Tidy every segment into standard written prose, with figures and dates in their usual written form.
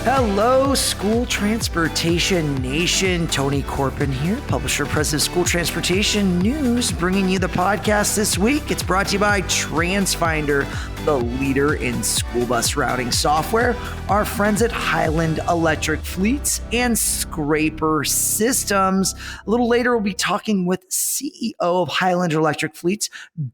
Hello, School Transportation Nation. Tony Corpin here, publisher, president of School Transportation News, bringing you the podcast this week. It's brought to you by TransFinder, the leader in school bus routing software, our friends at Highland Electric Fleets, and Scraper Systems. A little later, we'll be talking with CEO of Highland Electric Fleets,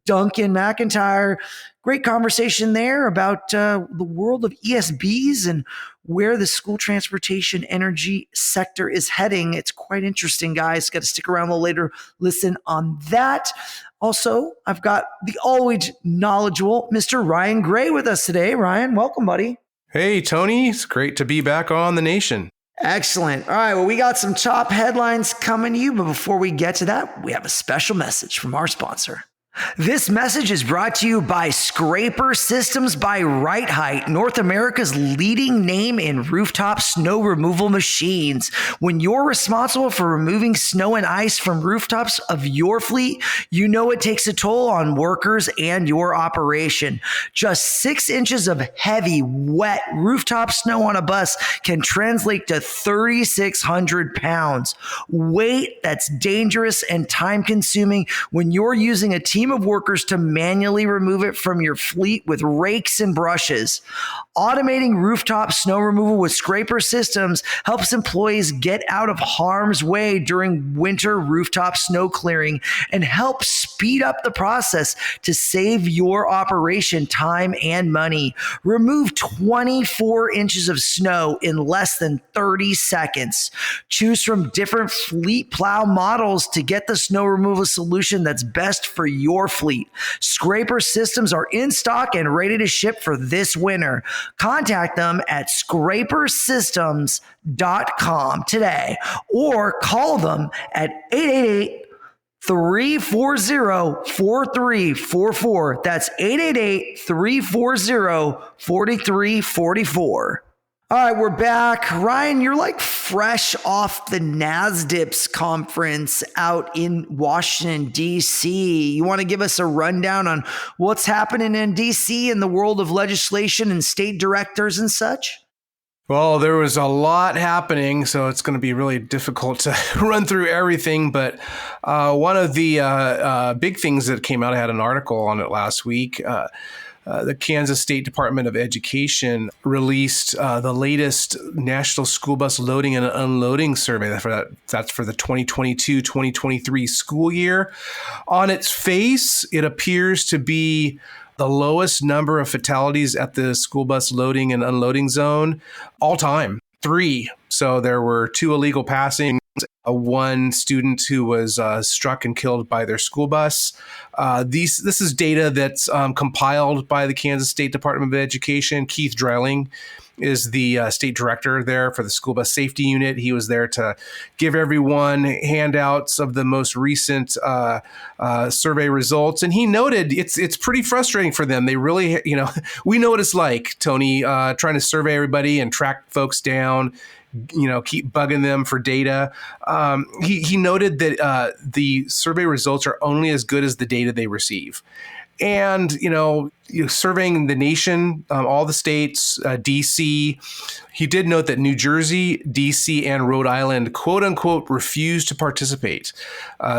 Duncan McIntyre. Great conversation there about the world of ESBs and where the school transportation energy sector is heading. It's quite interesting, guys. Got to stick around a little later, listen on that. Also, I've got the always knowledgeable Mr. Ryan Gray with us today. Ryan, welcome, buddy. Hey, Tony. It's great to be back on The Nation. Excellent. All right, well, we got some top headlines coming to you, but before we get to that, we have a special message from our sponsor. This message is brought to you by Scraper Systems by Right Height, North America's leading name in rooftop snow removal machines. When you're responsible for removing snow and ice from rooftops of your fleet, you know it takes a toll on workers and your operation. Just 6 inches of heavy, wet rooftop snow on a bus can translate to 3,600 pounds. Weight that's dangerous and time-consuming when you're using a team of workers to manually remove it from your fleet with rakes and brushes. Automating rooftop snow removal with Scraper Systems helps employees get out of harm's way during winter rooftop snow clearing and helps speed up the process to save your operation time and money. Remove 24 inches of snow in less than 30 seconds. Choose from different fleet plow models to get the snow removal solution that's best for your fleet. Scraper Systems are in stock and ready to ship for this winter. Contact them at scrapersystems.com today or call them at 888-340-4344. That's 888-340-4344. All right, we're back. Ryan, you're like fresh off the NASDIPS conference out in Washington, D.C. You want to give us a rundown on what's happening in D.C. in the world of legislation and state directors and such? Well, there was a lot happening, so it's going to be really difficult to run through everything. But one of the big things that came out, I had an article on it last week. The Kansas State Department of Education released the latest National School Bus Loading and Unloading Survey. That's for the 2022-2023 school year. On its face, it appears to be the lowest number of fatalities at the school bus loading and unloading zone all time, 3. So there were 2 illegal passings, one student who was struck and killed by their school bus. This is data that's compiled by the Kansas State Department of Education. Keith Dreiling is the state director there for the school bus safety unit. He was there to give everyone handouts of the most recent survey results. And he noted it's pretty frustrating for them. They really, we know what it's like, Tony, trying to survey everybody and track folks down, keep bugging them for data. He noted that the survey results are only as good as the data they receive. And, surveying the nation, all the states, D.C., he did note that New Jersey, D.C., and Rhode Island, quote unquote, refused to participate.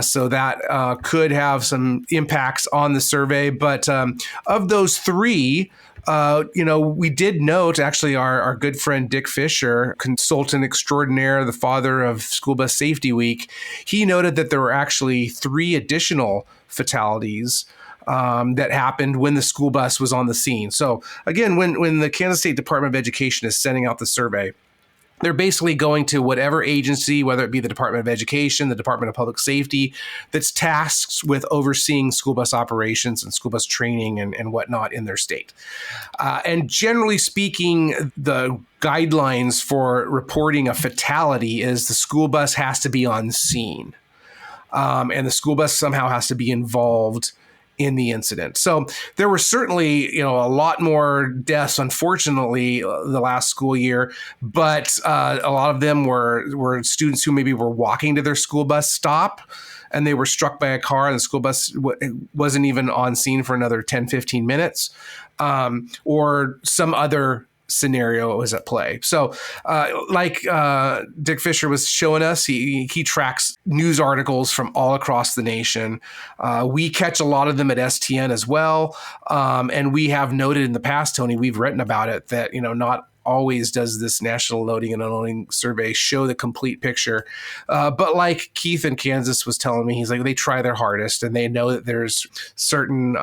So that could have some impacts on the survey. But of those 3, we did note, actually, our good friend Dick Fisher, consultant extraordinaire, the father of School Bus Safety Week, he noted that there were actually 3 additional fatalities that happened when the school bus was on the scene. So again, when the Kansas State Department of Education is sending out the survey, they're basically going to whatever agency, whether it be the Department of Education, the Department of Public Safety, that's tasked with overseeing school bus operations and school bus training and whatnot in their state. And generally speaking, the guidelines for reporting a fatality is the school bus has to be on scene. And the school bus somehow has to be involved in the incident. So there were certainly, a lot more deaths, unfortunately, the last school year, but a lot of them were students who maybe were walking to their school bus stop and they were struck by a car and the school bus wasn't even on scene for another 10, 15 minutes, or some other scenario was at play. So like Dick Fisher was showing us, he tracks news articles from all across the nation. We catch a lot of them at STN as well. And we have noted in the past, Tony, we've written about it, that, not always does this National Loading and Unloading Survey show the complete picture. But like Keith in Kansas was telling me, he's like, they try their hardest and they know that there's certain,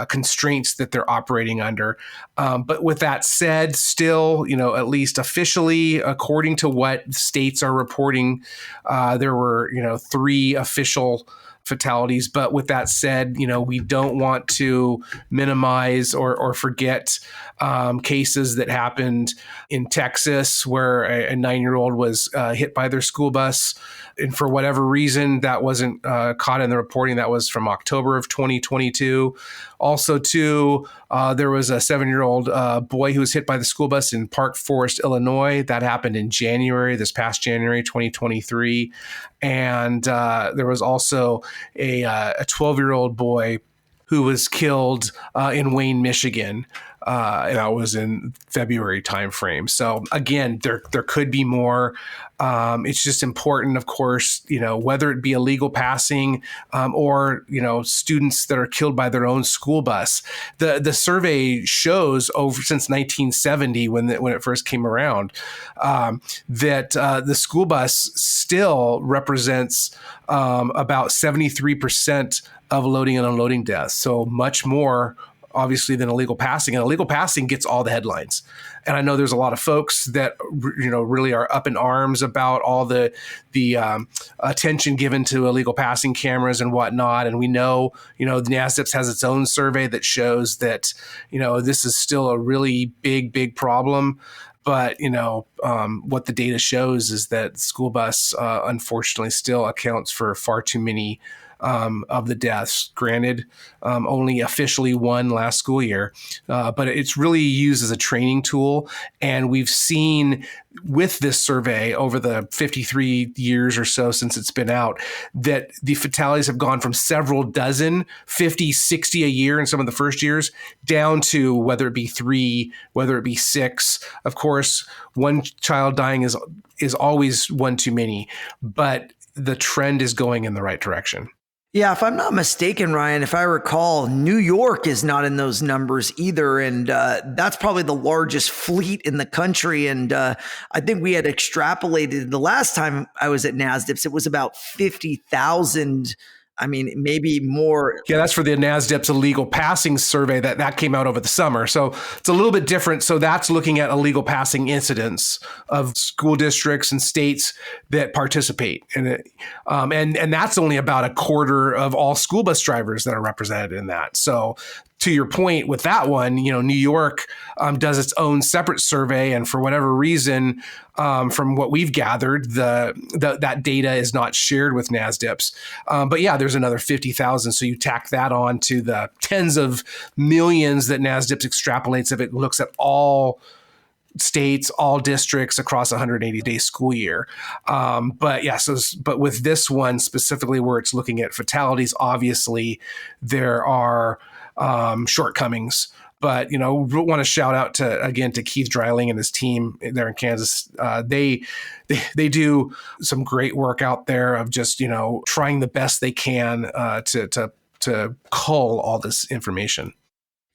constraints that they're operating under. But with that said, still, at least officially, according to what states are reporting, there were, 3 official fatalities. But with that said, we don't want to minimize or forget cases that happened in Texas where a 9-year-old was hit by their school bus. And for whatever reason, that wasn't caught in the reporting. That was from October of 2022. Also, too, there was a 7-year-old boy who was hit by the school bus in Park Forest, Illinois. That happened in this past January, 2023. And there was also a 12-year-old boy who was killed in Wayne, Michigan. And that was in February timeframe. So again, there could be more. It's just important, of course, whether it be illegal passing or, students that are killed by their own school bus. The survey shows since 1970, when it first came around, that the school bus still represents about 73% of loading and unloading deaths. So much more, obviously, than illegal passing. And illegal passing gets all the headlines. And I know there's a lot of folks that, really are up in arms about all the attention given to illegal passing cameras and whatnot. And we know, the NASDIPS has its own survey that shows that, this is still a really big problem. But, what the data shows is that school bus, unfortunately, still accounts for far too many of the deaths. Granted, only officially 1 last school year, but it's really used as a training tool. And we've seen with this survey over the 53 years or so since it's been out, that the fatalities have gone from several dozen, 50, 60 a year in some of the first years, down to whether it be 3, whether it be 6. Of course, 1 child dying is always 1 too many, but the trend is going in the right direction. Yeah, if I'm not mistaken, Ryan, if I recall, New York is not in those numbers either. And that's probably the largest fleet in the country. And I think we had extrapolated the last time I was at NASDIPS, it was about 50,000. I mean, maybe more. Yeah, that's for the NASDIP's illegal passing survey that came out over the summer. So it's a little bit different. So that's looking at illegal passing incidents of school districts and states that participate in it. And that's only about a quarter of all school bus drivers that are represented in that. So to your point with that one, New York does its own separate survey, and for whatever reason, from what we've gathered, that data is not shared with NASDIPS. But yeah, there's another 50,000. So you tack that on to the tens of millions that NASDIPS extrapolates if it looks at all states, all districts across a 180-day school year. But with this one specifically, where it's looking at fatalities, obviously there are shortcomings. But, we want to shout out to Keith Dreiling and his team there in Kansas. They do some great work out there of just, trying the best they can to cull all this information.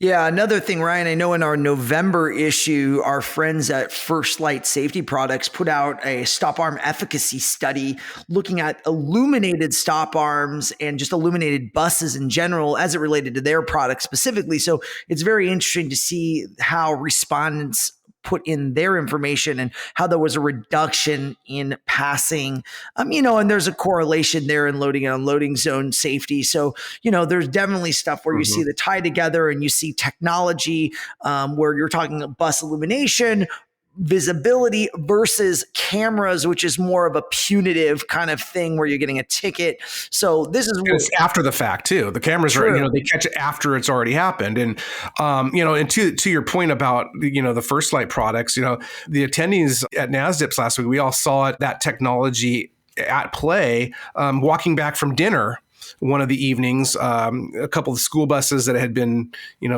Yeah, another thing, Ryan, I know in our November issue, our friends at First Light Safety Products put out a stop arm efficacy study looking at illuminated stop arms and just illuminated buses in general as it related to their product specifically. So it's very interesting to see how respondents put in their information and how there was a reduction in passing, and there's a correlation there in loading and unloading zone safety. So, there's definitely stuff where you see the tie together and you see technology where you're talking bus illumination, visibility versus cameras, which is more of a punitive kind of thing where you're getting a ticket. So this is it's after the fact too. The cameras are, they catch it after it's already happened. And, and to your point about, the First Light products, the attendees at NASDIPS last week, we all saw that technology at play, walking back from dinner. one of the evenings, a couple of school buses that had been,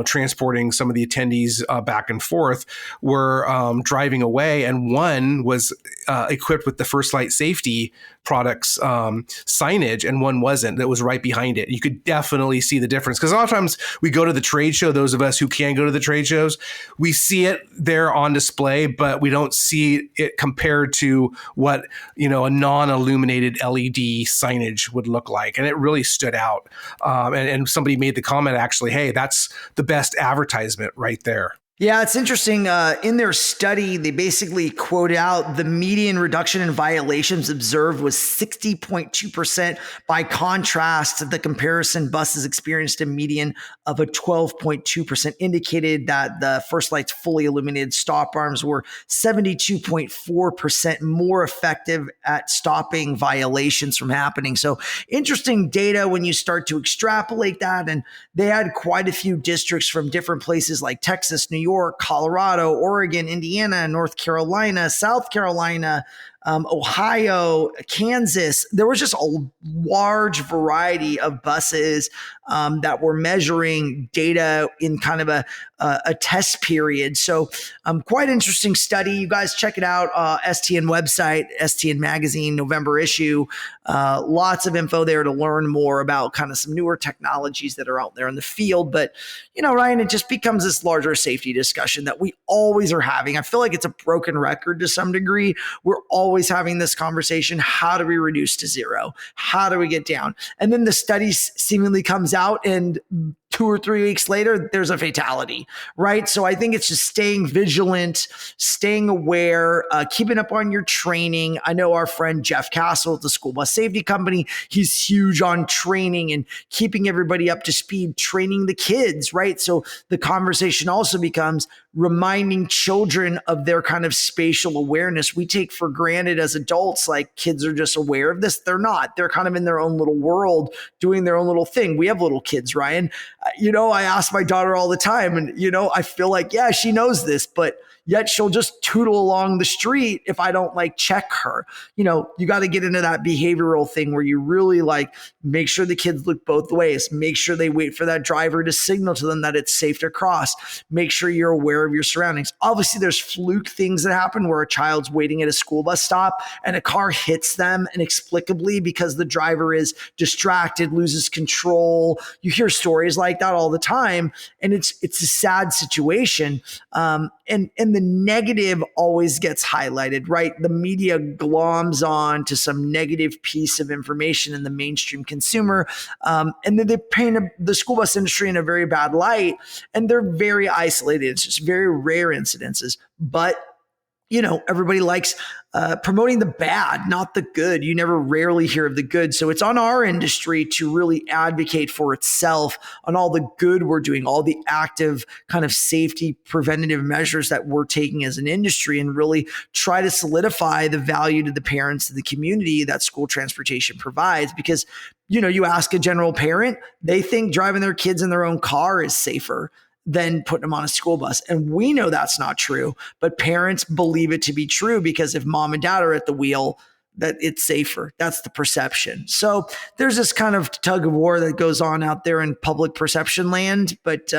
transporting some of the attendees back and forth were driving away, and one was equipped with the First Light Safety products signage, and one wasn't. That was right behind it. You could definitely see the difference, because a lot of times we go to the trade show, those of us who can go to the trade shows, we see it there on display, but we don't see it compared to what a non-illuminated LED signage would look like. And it really stood out. And somebody made the comment, actually, hey, that's the best advertisement right there. Yeah, it's interesting. In their study, they basically quote out the median reduction in violations observed was 60.2%. By contrast, the comparison buses experienced a median of a 12.2%, indicated that the First Light's fully illuminated stop arms were 72.4% more effective at stopping violations from happening. So interesting data when you start to extrapolate that. And they had quite a few districts from different places like Texas, New York, Colorado, Oregon, Indiana, North Carolina, South Carolina, Ohio, Kansas. There was just a large variety of buses that were measuring data in kind of a test period. So quite interesting study. You guys check it out. STN website, STN magazine, November issue. Lots of info there to learn more about kind of some newer technologies that are out there in the field. But, Ryan, it just becomes this larger safety discussion that we always are having. I feel like it's a broken record to some degree. We're always having this conversation. How do we reduce to zero? How do we get down? And then the study seemingly comes out, and 2 or 3 weeks later, there's a fatality, right? So I think it's just staying vigilant, staying aware, keeping up on your training. I know our friend Jeff Castle at the School Bus Safety Company, he's huge on training and keeping everybody up to speed, training the kids, right? So the conversation also becomes reminding children of their kind of spatial awareness. We take for granted as adults, like kids are just aware of this. They're not. They're kind of in their own little world, doing their own little thing. We have little kids, Ryan. I ask my daughter all the time, and, I feel like, yeah, she knows this, but yet she'll just tootle along the street if I don't check her. You got to get into that behavioral thing where you really make sure the kids look both ways, make sure they wait for that driver to signal to them that it's safe to cross, make sure you're aware of your surroundings. Obviously, there's fluke things that happen where a child's waiting at a school bus stop and a car hits them inexplicably because the driver is distracted, loses control. You hear stories like that all the time, and it's a sad situation. And the negative always gets highlighted, right? The media gloms on to some negative piece of information in the mainstream consumer. And then they paint the school bus industry in a very bad light, and they're very isolated. It's just very rare incidences. But everybody likes promoting the bad, not the good. You never rarely hear of the good. So it's on our industry to really advocate for itself on all the good we're doing, all the active kind of safety preventative measures that we're taking as an industry, and really try to solidify the value to the parents and the community that school transportation provides. Because, you ask a general parent, they think driving their kids in their own car is safer than putting them on a school bus. And we know that's not true, but parents believe it to be true because if mom and dad are at the wheel, that it's safer. That's the perception. So there's this kind of tug of war that goes on out there in public perception land, but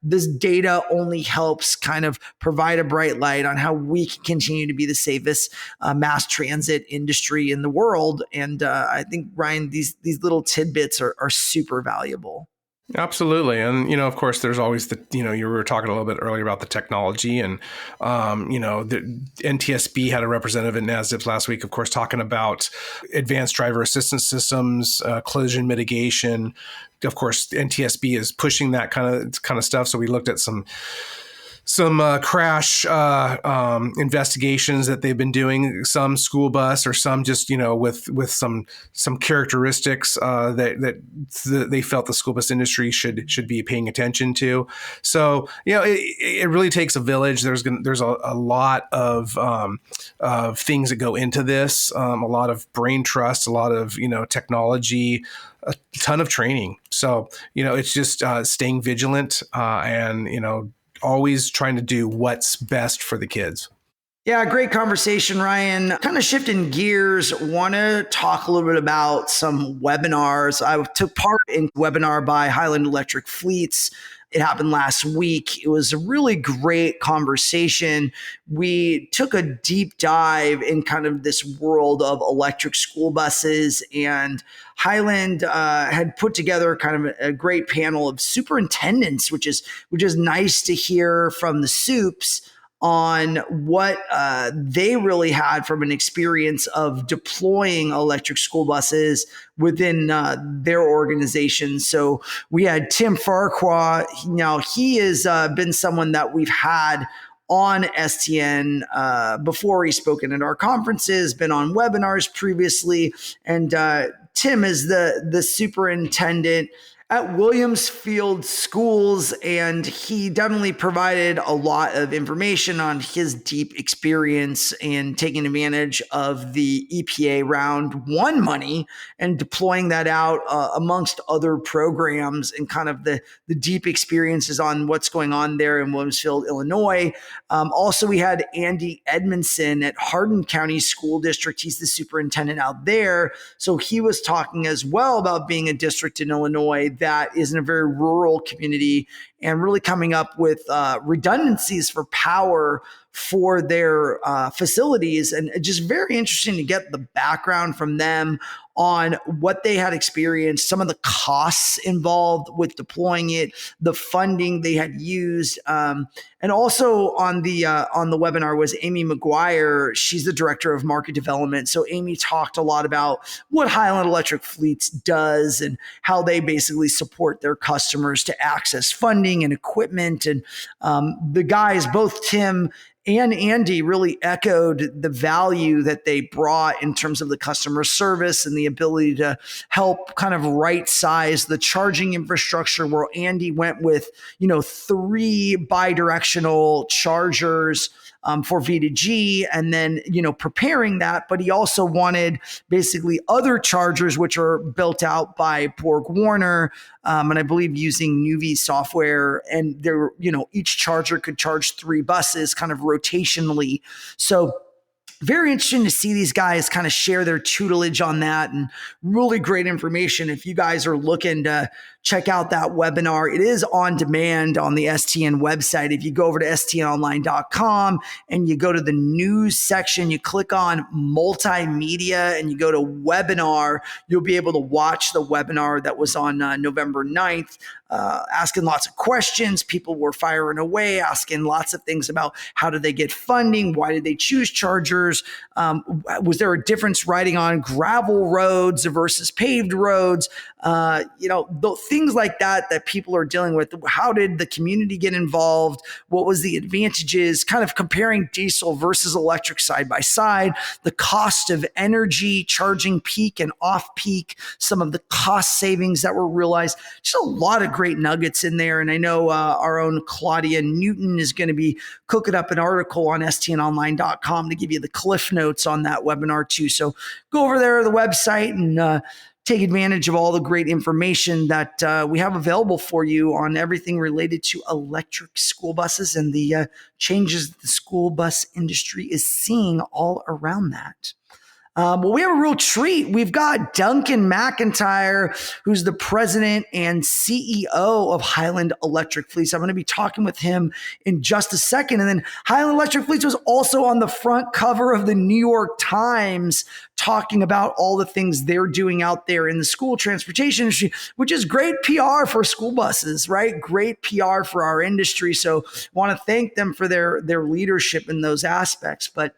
this data only helps kind of provide a bright light on how we can continue to be the safest mass transit industry in the world. And I think, Ryan, these little tidbits are super valuable. Absolutely. And, of course, there's always you were talking a little bit earlier about the technology, and, the NTSB had a representative in NASDIP last week, of course, talking about advanced driver assistance systems, collision mitigation. Of course, NTSB is pushing that kind of stuff. So we looked at some crash investigations that they've been doing, some school bus or some just, with some characteristics that they felt the school bus industry should be paying attention to. So, it really takes a village. There's a lot of things that go into this, a lot of brain trust, a lot of, technology, a ton of training. So, it's just staying vigilant and, always trying to do what's best for the kids. Yeah, great conversation, Ryan. Kind of shifting gears, want to talk a little bit about some webinars. I took part in a webinar by Highland Electric Fleets. It happened last week. It was a really great conversation. We took a deep dive in kind of this world of electric school buses, and Highland had put together kind of a great panel of superintendents, which is nice to hear from the soups on what they really had from an experience of deploying electric school buses within their organization. So we had Tim Farquhar. Now, he has been someone that we've had on STN before. He's spoken at our conferences, been on webinars previously, and Tim is the superintendent at Williamsfield Schools, and he definitely provided a lot of information on his deep experience in taking advantage of the EPA Round 1 money and deploying that out amongst other programs, and kind of the deep experiences on what's going on there in Williamsfield, Illinois. Also, we had Andy Edmondson at Hardin County School District. He's the superintendent out there. So he was talking as well about being a district in Illinois that is in a very rural community and really coming up with redundancies for power for their facilities. And just very interesting to get the background from them on what they had experienced, some of the costs involved with deploying it, the funding they had used. And also on the webinar was Amy McGuire. She's the director of market development. So Amy talked a lot about what Highland Electric Fleets does and how they basically support their customers to access funding and equipment. And the guys, both Tim and Andy, really echoed the value that they brought in terms of the customer service and the ability to help kind of right size the charging infrastructure, where Andy went with, 3 bi-directional chargers for V2G, and then, preparing that. But he also wanted basically other chargers, which are built out by Borg Warner, and I believe using Nuvi software. And there, each charger could charge 3 buses kind of rotationally. So very interesting to see these guys kind of share their tutelage on that, and really great information. If you guys are looking to check out that webinar, it is on demand on the STN website. If you go over to stnonline.com and you go to the news section, you click on multimedia and you go to webinar, you'll be able to watch the webinar that was on November 9th, asking lots of questions. People were firing away, asking lots of things about how did they get funding? Why did they choose chargers? Was there a difference riding on gravel roads versus paved roads? The things like that people are dealing with. How did the community get involved? What was the advantages? Kind of comparing diesel versus electric side by side, the cost of energy, charging peak and off peak, some of the cost savings that were realized. Just a lot of great nuggets in there. And I know our own Claudia Newton is going to be cooking up an article on stnonline.com to give you the cliff notes on that webinar too. So go over there to the website and take advantage of all the great information that we have available for you on everything related to electric school buses and the changes the school bus industry is seeing all around that. Well, we have a real treat. We've got Duncan McIntyre, who's the president and CEO of Highland Electric Fleets. I'm going to be talking with him in just a second. And then Highland Electric Fleets was also on the front cover of the New York Times talking about all the things they're doing out there in the school transportation industry, which is great PR for school buses, right? Great PR for our industry. So want to thank them for their leadership in those aspects. But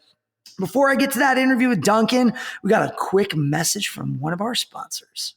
before I get to that interview with Duncan, we got a quick message from one of our sponsors.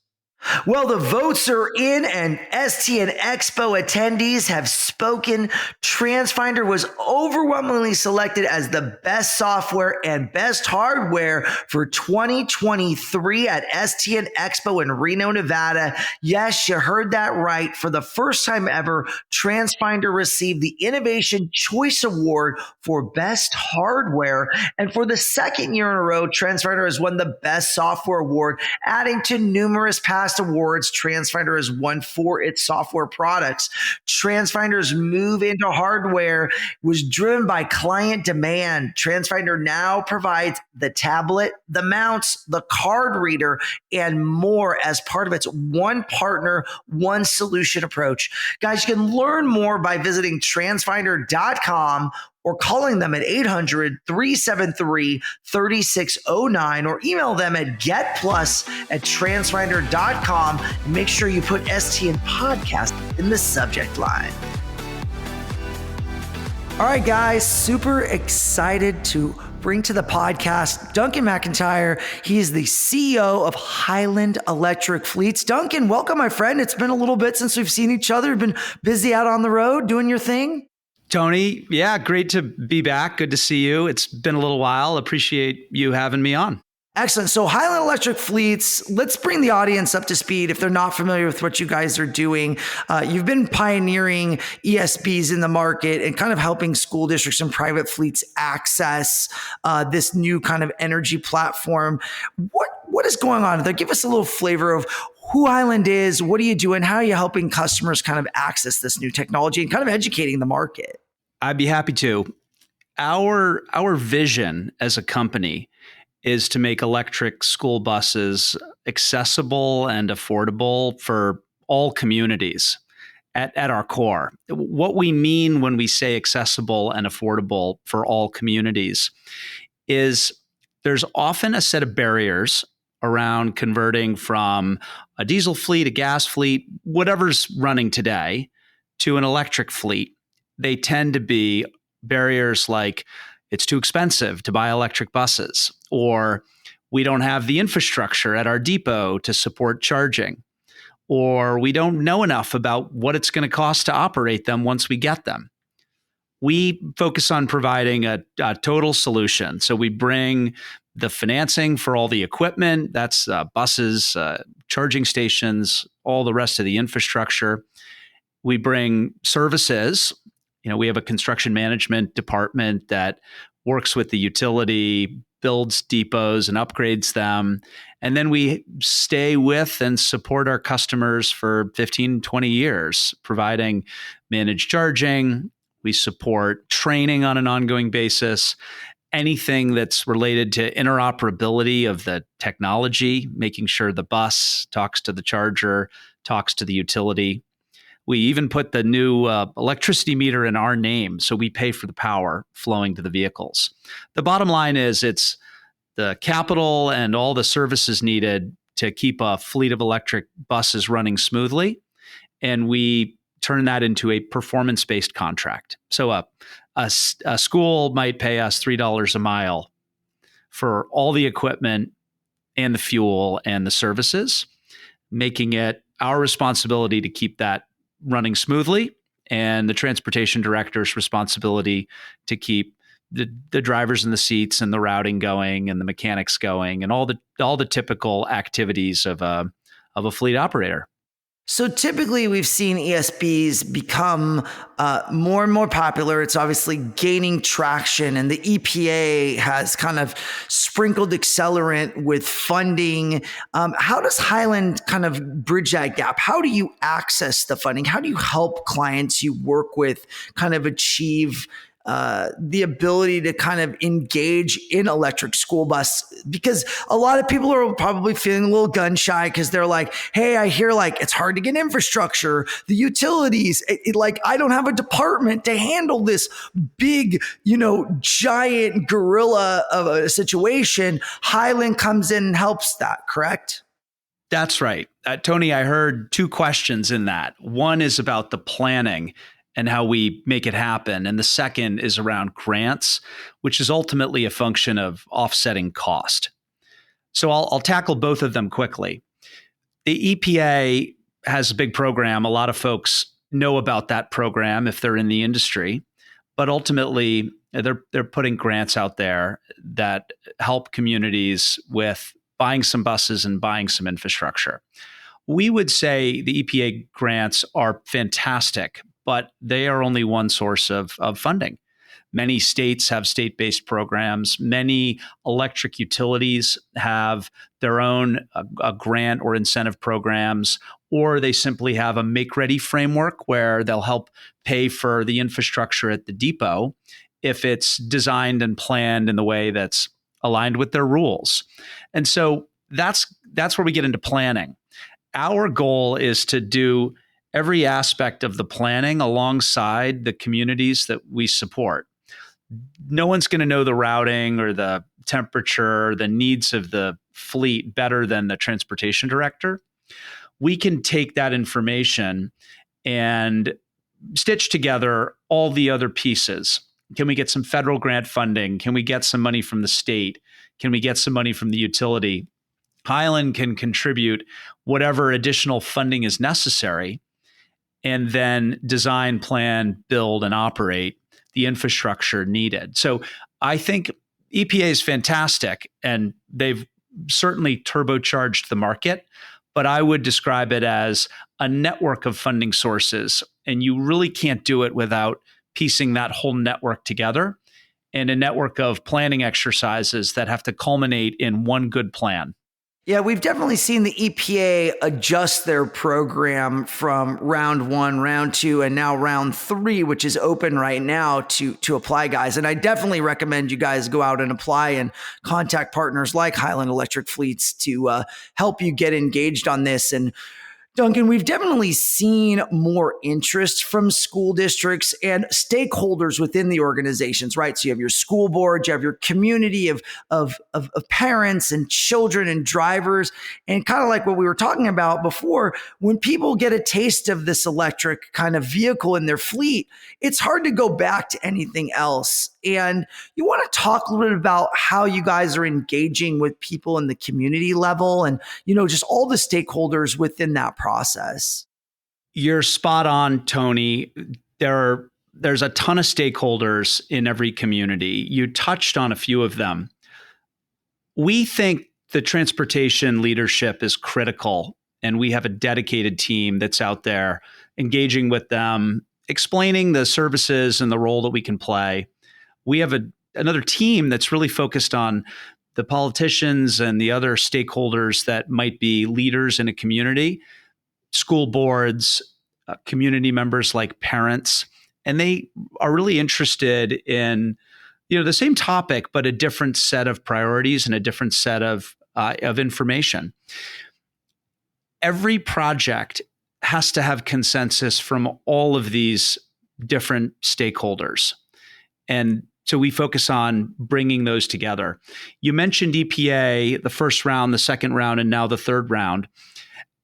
Well, the votes are in and STN Expo attendees have spoken. TransFinder was overwhelmingly selected as the best software and best hardware for 2023 at STN Expo in Reno, Nevada. Yes, you heard that right. For the first time ever, TransFinder received the Innovation Choice Award for best hardware. And for the second year in a row, TransFinder has won the best software award, adding to numerous past past awards TransFinder has won for its software products. TransFinder's move into hardware was driven by client demand. TransFinder now provides the tablet, the mounts, the card reader, and more as part of its one partner, one solution approach. Guys, you can learn more by visiting transfinder.com or calling them at 800-373-3609 or email them at getplus@transfinder.com and make sure you put ST and podcast in the subject line. All right, guys, super excited to bring to the podcast Duncan McIntyre. He is the CEO of Highland Electric Fleets. Duncan, welcome, my friend. It's been a little bit since we've seen each other. You've been busy out on the road doing your thing. Tony, yeah, great to be back. Good to see you. It's been a little while. Appreciate you having me on. Excellent. So Highland Electric Fleets, let's bring the audience up to speed if they're not familiar with what you guys are doing. You've been pioneering ESBs in the market and kind of helping school districts and private fleets access this new kind of energy platform. What is going on there? Give us a little flavor of who Highland is, what are you doing, how are you helping customers kind of access this new technology and kind of educating the market? I'd be happy to. Our vision as a company is to make electric school buses accessible and affordable for all communities at our core. What we mean when we say accessible and affordable for all communities is there's often a set of barriers around converting from a diesel fleet, a gas fleet, whatever's running today, to an electric fleet. They tend to be barriers like it's too expensive to buy electric buses, or we don't have the infrastructure at our depot to support charging, or we don't know enough about what it's going to cost to operate them once we get them. We focus on providing a total solution. So we bring the financing for all the equipment, that's buses, charging stations, all the rest of the infrastructure. We bring services. We have a construction management department that works with the utility, builds depots and upgrades them. And then we stay with and support our customers for 15, 20 years, providing managed charging. We support training on an ongoing basis, anything that's related to interoperability of the technology, making sure the bus talks to the charger, talks to the utility. We even put the new electricity meter in our name, so we pay for the power flowing to the vehicles. The bottom line is it's the capital and all the services needed to keep a fleet of electric buses running smoothly, and we turn that into a performance-based contract. So a school might pay us $3 a mile for all the equipment and the fuel and the services, making it our responsibility to keep that running smoothly, and the transportation director's responsibility to keep the drivers in the seats and the routing going and the mechanics going and all the typical activities of a fleet operator. So typically we've seen ESBs become more and more popular. It's obviously gaining traction, and the EPA has kind of sprinkled accelerant with funding. How does Highland kind of bridge that gap? How do you access the funding? How do you help clients you work with kind of achieve the ability to kind of engage in electric school bus? Because a lot of people are probably feeling a little gun shy because they're like, hey, I hear like it's hard to get infrastructure, the utilities, like I don't have a department to handle this big, giant gorilla of a situation. Highland comes in and helps that, correct? That's right. Tony, I heard two questions in that. One is about the planning and how we make it happen. And the second is around grants, which is ultimately a function of offsetting cost. So I'll tackle both of them quickly. The EPA has a big program. A lot of folks know about that program if they're in the industry, but ultimately they're putting grants out there that help communities with buying some buses and buying some infrastructure. We would say the EPA grants are fantastic, but they are only one source of funding. Many states have state-based programs. Many electric utilities have their own grant or incentive programs, or they simply have a make-ready framework where they'll help pay for the infrastructure at the depot if it's designed and planned in the way that's aligned with their rules. And so that's where we get into planning. Our goal is to do every aspect of the planning alongside the communities that we support. No one's going to know the routing or the temperature, the needs of the fleet better than the transportation director. We can take that information and stitch together all the other pieces. Can we get some federal grant funding? Can we get some money from the state? Can we get some money from the utility? Highland can contribute whatever additional funding is necessary, and then design, plan, build, and operate the infrastructure needed. So I think EPA is fantastic, and they've certainly turbocharged the market, but I would describe it as a network of funding sources, and you really can't do it without piecing that whole network together, and a network of planning exercises that have to culminate in one good plan. Yeah, we've definitely seen the EPA adjust their program from round 1, round 2, and now round 3, which is open right now to apply, guys. And I definitely recommend you guys go out and apply and contact partners like Highland Electric Fleets to help you get engaged on this. And Duncan, we've definitely seen more interest from school districts and stakeholders within the organizations, right? So you have your school board, you have your community of parents and children and drivers. And kind of like what we were talking about before, when people get a taste of this electric kind of vehicle in their fleet, it's hard to go back to anything else. And you want to talk a little bit about how you guys are engaging with people in the community level and, just all the stakeholders within that process. You're spot on, Tony. There's a ton of stakeholders in every community. You touched on a few of them. We think the transportation leadership is critical, and we have a dedicated team that's out there engaging with them, explaining the services and the role that we can play. We have another team that's really focused on the politicians and the other stakeholders that might be leaders in a community, school boards, community members like parents, and they are really interested in the same topic, but a different set of priorities and a different set of information. Every project has to have consensus from all of these different stakeholders, and so we focus on bringing those together. You mentioned EPA, the first round, the second round, and now the third round.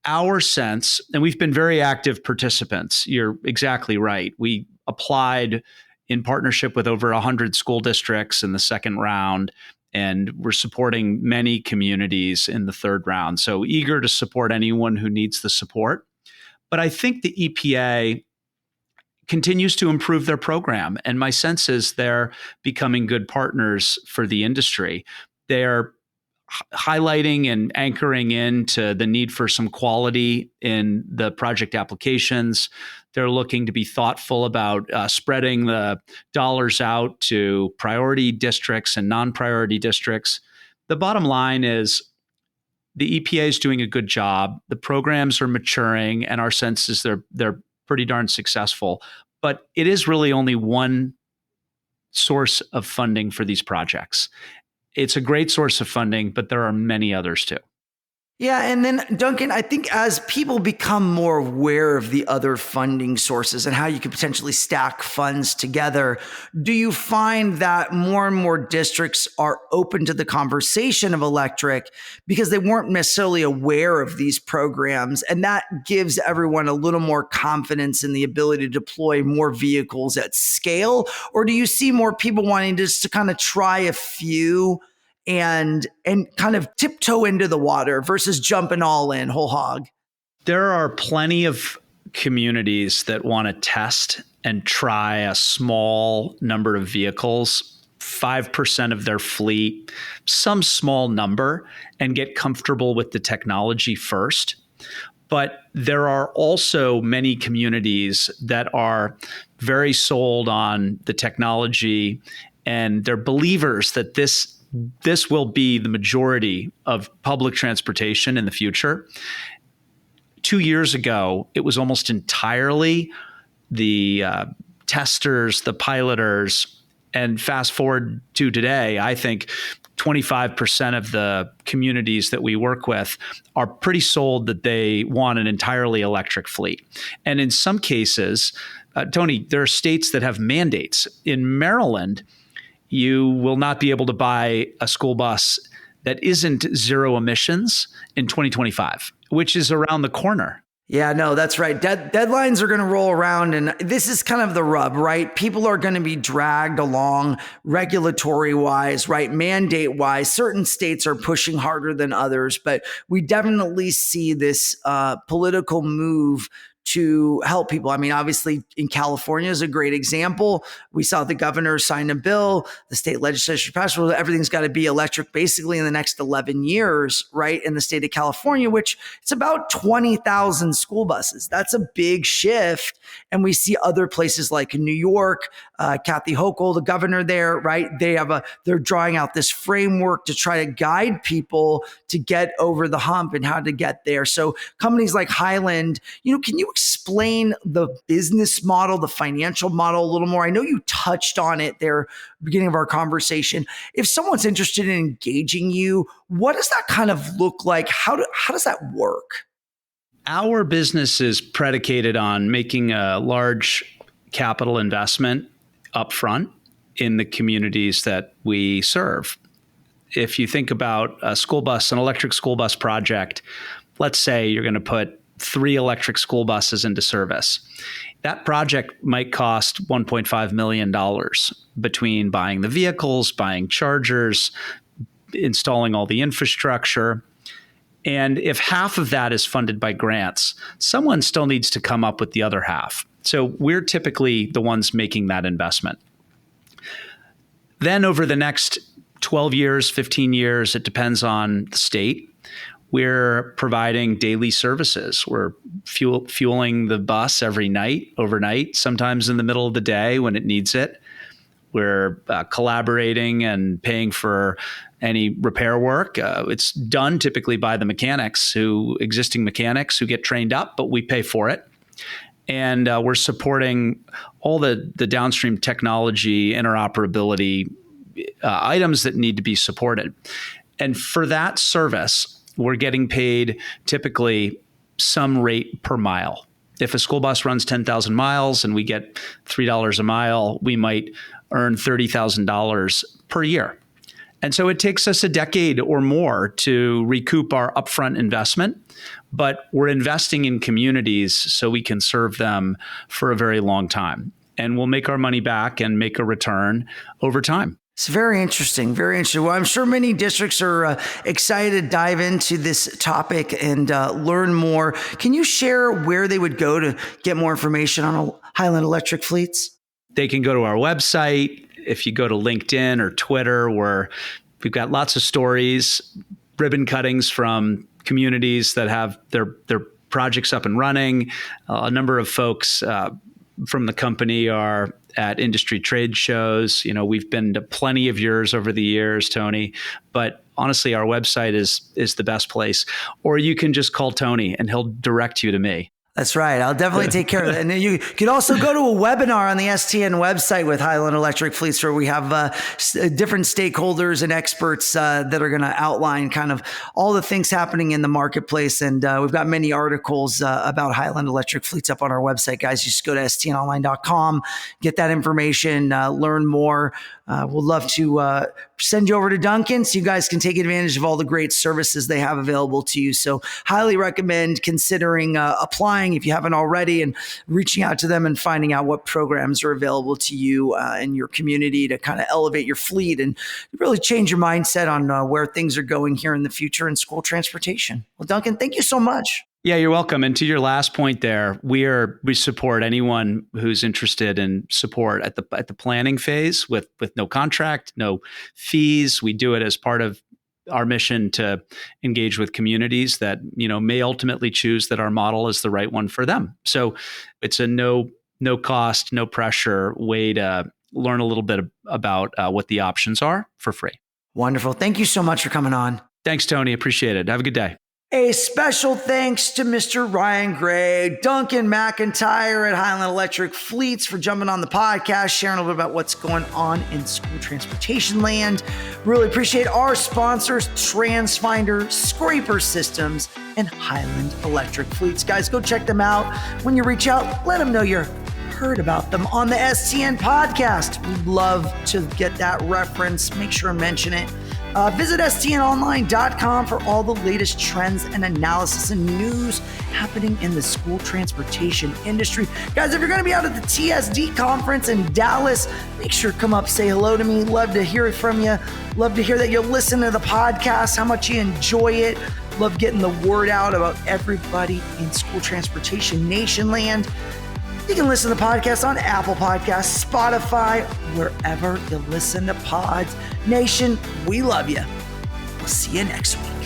Our sense, and we've been very active participants, you're exactly right. We applied in partnership with over 100 school districts in the second round, and we're supporting many communities in the third round. So eager to support anyone who needs the support. But I think the EPA continues to improve their program. And my sense is they're becoming good partners for the industry. They're highlighting and anchoring into the need for some quality in the project applications. They're looking to be thoughtful about spreading the dollars out to priority districts and non-priority districts. The bottom line is the EPA is doing a good job. The programs are maturing, and our sense is they're pretty darn successful. But it is really only one source of funding for these projects. It's a great source of funding, but there are many others too. Yeah. And then, Duncan, I think as people become more aware of the other funding sources and how you could potentially stack funds together, do you find that more and more districts are open to the conversation of electric because they weren't necessarily aware of these programs? And that gives everyone a little more confidence in the ability to deploy more vehicles at scale? Or do you see more people wanting just to kind of try a few and kind of tiptoe into the water versus jumping all in whole hog? There are plenty of communities that want to test and try a small number of vehicles, 5% of their fleet, some small number, and get comfortable with the technology first. But there are also many communities that are very sold on the technology, and they're believers that this will be the majority of public transportation in the future. 2 years ago, it was almost entirely the testers, the piloters, and fast forward to today, I think 25% of the communities that we work with are pretty sold that they want an entirely electric fleet. And in some cases, Tony, there are states that have mandates. In Maryland, you will not be able to buy a school bus that isn't zero emissions in 2025, which is around the corner. Yeah, no, that's right. Deadlines are going to roll around, and this is kind of the rub, right? People are going to be dragged along regulatory wise, right? Mandate wise. Certain states are pushing harder than others, but we definitely see this political move to help people. I mean, obviously in California is a great example. We saw the governor sign a bill, the state legislature passed, well, everything's got to be electric basically in the next 11 years, right? In the state of California, which it's about 20,000 school buses. That's a big shift. And we see other places like New York, Kathy Hochul, the governor there, right? They're drawing out this framework to try to guide people to get over the hump and how to get there. So companies like Highland, can you explain the business model, the financial model a little more? I know you touched on it there at the beginning of our conversation. If someone's interested in engaging you, what does that kind of look like? How does that work? Our business is predicated on making a large capital investment upfront in the communities that we serve. If you think about an electric school bus project, let's say you're going to put 3 electric school buses into service. That project might cost $1.5 million between buying the vehicles, buying chargers, installing all the infrastructure. And if half of that is funded by grants, someone still needs to come up with the other half. So we're typically the ones making that investment. Then over the next 12 years, 15 years, it depends on the state, we're providing daily services. We're fueling the bus every night, overnight, sometimes in the middle of the day when it needs it. We're collaborating and paying for any repair work. It's done typically by the existing mechanics who get trained up, but we pay for it. And we're supporting all the downstream technology, interoperability items that need to be supported. And for that service, we're getting paid typically some rate per mile. If a school bus runs 10,000 miles and we get $3 a mile, we might earn $30,000 per year. And so it takes us a decade or more to recoup our upfront investment, but we're investing in communities so we can serve them for a very long time. And we'll make our money back and make a return over time. It's very interesting, very interesting. Well, I'm sure many districts are excited to dive into this topic and learn more. Can you share where they would go to get more information on Highland Electric Fleets? They can go to our website. If you go to LinkedIn or Twitter, we've got lots of stories, ribbon cuttings from communities that have their projects up and running. A number of folks from the company are at industry trade shows. We've been to plenty of yours over the years, Tony, but honestly, our website is the best place. Or you can just call Tony and he'll direct you to me. That's right. I'll definitely take care of that. And then you could also go to a webinar on the STN website with Highland Electric Fleets, where we have different stakeholders and experts that are going to outline kind of all the things happening in the marketplace. And we've got many articles about Highland Electric Fleets up on our website, guys. You just go to stnonline.com, get that information, learn more. We'll love to send you over to Duncan so you guys can take advantage of all the great services they have available to you. So highly recommend considering applying if you haven't already and reaching out to them and finding out what programs are available to you and your community to kind of elevate your fleet and really change your mindset on where things are going here in the future in school transportation. Well, Duncan, thank you so much. Yeah, you're welcome. And to your last point there, we support anyone who's interested in support at the planning phase with no contract, no fees. We do it as part of our mission to engage with communities that, may ultimately choose that our model is the right one for them. So it's a no cost, no pressure way to learn a little bit about what the options are for free. Wonderful. Thank you so much for coming on. Thanks, Tony. Appreciate it. Have a good day. A special thanks to Mr. Ryan Gray, Duncan McIntyre at Highland Electric Fleets for jumping on the podcast, sharing a little bit about what's going on in school transportation land. Really appreciate our sponsors, TransFinder, Scraper Systems, and Highland Electric Fleets. Guys, go check them out. When you reach out, let them know you're heard about them on the STN podcast. We'd love to get that reference. Make sure to mention it. Visit stnonline.com for all the latest trends and analysis and news happening in the school transportation industry. Guys, if you're going to be out at the TSD conference in Dallas, make sure to come up, say hello to me. Love to hear it from you. Love to hear that you'll listen to the podcast, how much you enjoy it. Love getting the word out about everybody in school transportation nation land. You can listen to the podcast on Apple Podcasts, Spotify, wherever you listen to pods. Nation, we love you. We'll see you next week.